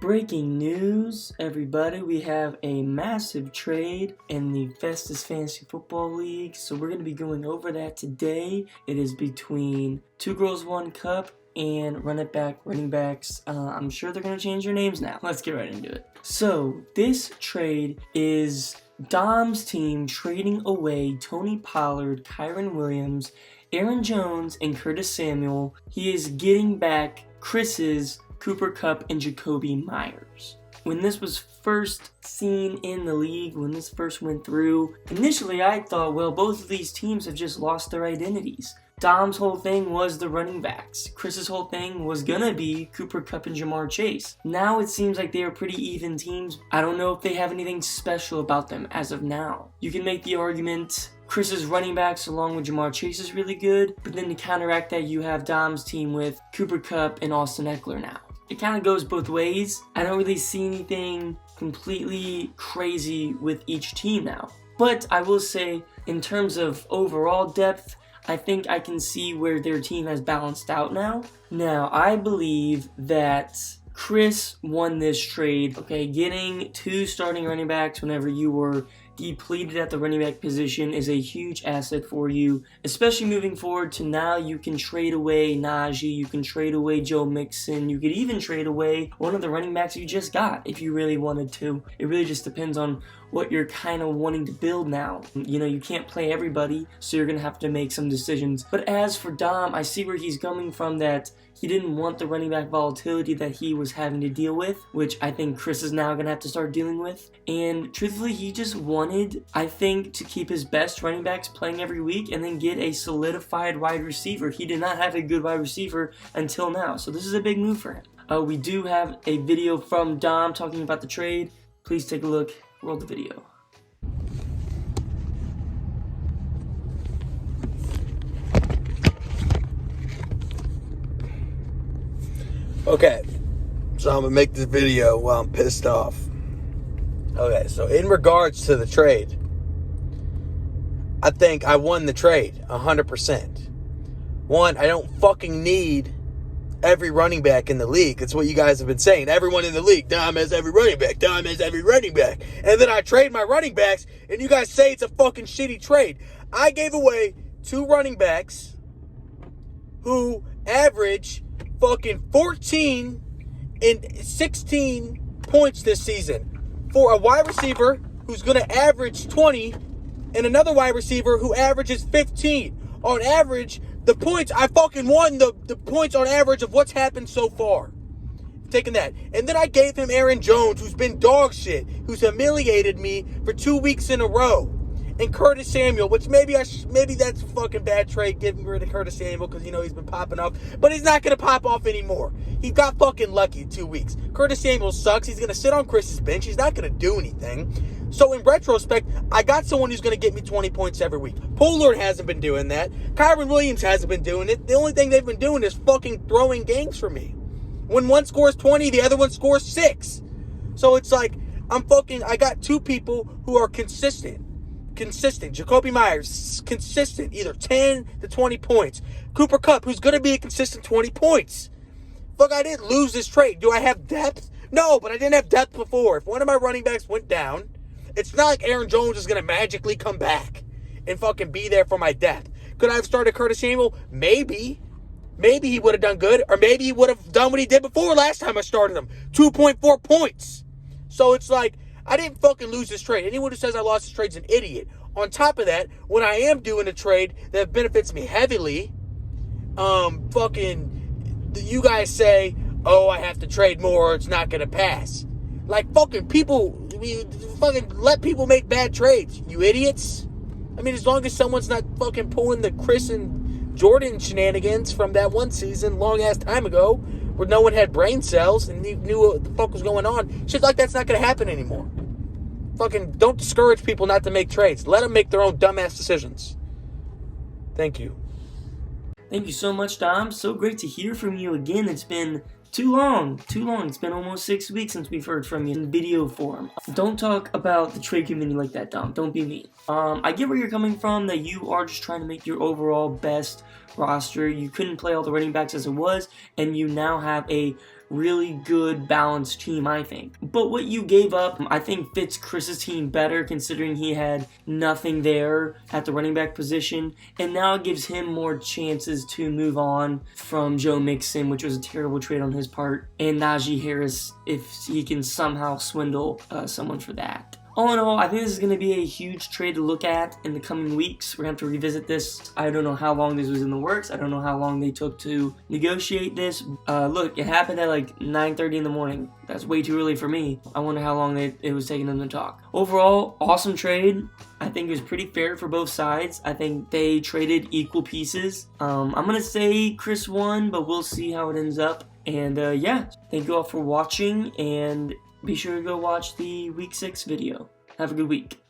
Breaking news, everybody. We have a massive trade in the Festus Fantasy Football League, so we're going to be going over that today. It is between Two Girls, One Cup and running backs. I'm sure they're going to change their names now. Let's get right into it. So, this trade is Dom's team trading away Tony Pollard, Kyron Williams, Aaron Jones, and Curtis Samuel. He is getting back Chris's Cooper Kupp and Jacoby Myers. When this was first seen in the league, when this first went through, initially I thought, well, both of these teams have just lost their identities. Dom's whole thing was the running backs. Chris's whole thing was gonna be Cooper Kupp and Jamar Chase. Now it seems like they are pretty even teams. I don't know if they have anything special about them as of now. You can make the argument Chris's running backs along with Jamar Chase is really good, but then to counteract that, you have Dom's team with Cooper Kupp and Austin Eckler now. It kind of goes both ways. I don't really see anything completely crazy with each team now. But I will say, in terms of overall depth, I think I can see where their team has balanced out now. Now, I believe that Chris won this trade. Okay, getting two starting running backs whenever you were depleted at the running back position is a huge asset for you, especially moving forward to now. You can trade away Najee, you can trade away Joe Mixon, you could even trade away one of the running backs you just got if you really wanted to. It really just depends on what you're kind of wanting to build now. You know, you can't play everybody, so you're going to have to make some decisions. But as for Dom, I see where he's coming from, that he didn't want the running back volatility that he was having to deal with, which I think Chris is now going to have to start dealing with. And truthfully, he just wanted, I think, to keep his best running backs playing every week and then get a solidified wide receiver. He did not have a good wide receiver until now, so this is a big move for him. We do have a video from Dom talking about the trade. Please take a look. Roll the video. Okay, so I'm gonna make this video while I'm pissed off. Okay, so in regards to the trade, I think I won the trade 100%. One, I don't fucking need every running back in the league. It's what you guys have been saying. Everyone in the league, Dom has every running back. Dom has every running back. And then I trade my running backs, and you guys say it's a fucking shitty trade. I gave away two running backs who average fucking 14 and 16 points this season, for a wide receiver who's going to average 20 and another wide receiver who averages 15. On average, the points, I fucking won the points on average of what's happened so far. Taking that. And then I gave him Aaron Jones, who's been dog shit, who's humiliated me for 2 weeks in a row. And Curtis Samuel, which maybe that's a fucking bad trade, getting rid of Curtis Samuel, because, you know, he's been popping off. But he's not going to pop off anymore. He got fucking lucky 2 weeks. Curtis Samuel sucks. He's going to sit on Chris's bench. He's not going to do anything. So in retrospect, I got someone who's going to get me 20 points every week. Pollard hasn't been doing that. Kyron Williams hasn't been doing it. The only thing they've been doing is fucking throwing games for me. When one scores 20, the other one scores 6. So it's like, I got two people who are consistent. Jacoby Myers, consistent, either 10 to 20 points. Cooper Kupp, who's going to be a consistent 20 points. Fuck, I didn't lose this trade. Do I have depth? No, but I didn't have depth before. If one of my running backs went down, it's not like Aaron Jones is going to magically come back and fucking be there for my depth. Could I have started Curtis Samuel? Maybe. Maybe he would have done good, or maybe he would have done what he did before last time I started him. 2.4 points. So it's like, I didn't fucking lose this trade. Anyone who says I lost this trade is an idiot. On top of that, when I am doing a trade that benefits me heavily, you guys say, oh, I have to trade more or it's not going to pass. Like, fucking people, fucking let people make bad trades, you idiots. I mean, as long as someone's not fucking pulling the Chris and Jordan shenanigans from that one season long-ass time ago where no one had brain cells and knew what the fuck was going on, shit like that's not going to happen anymore. Fucking don't discourage people not to make trades. Let them make their own dumbass decisions. Thank you. Thank you so much, Dom. So great to hear from you again. It's been too long. It's been almost 6 weeks since we've heard from you in video form. Don't talk about the trade committee like that, Dom. Don't be mean. I get where you're coming from, that you are just trying to make your overall best roster. You couldn't play all the running backs as it was, and you now have a really good balanced team, I think. But what you gave up, I think fits Chris's team better, considering he had nothing there at the running back position, and now it gives him more chances to move on from Joe Mixon, which was a terrible trade on his part, and Najee Harris if he can somehow swindle someone for that. All in all, I think this is going to be a huge trade to look at in the coming weeks. We're going to have to revisit this. I don't know how long this was in the works. I don't know how long they took to negotiate this. Look, it happened at like 9:30 in the morning. That's way too early for me. I wonder how long it was taking them to talk. Overall, awesome trade. I think it was pretty fair for both sides. I think they traded equal pieces. I'm going to say Chris won, but we'll see how it ends up. And yeah, thank you all for watching, and be sure to go watch the Week 6 video. Have a good week.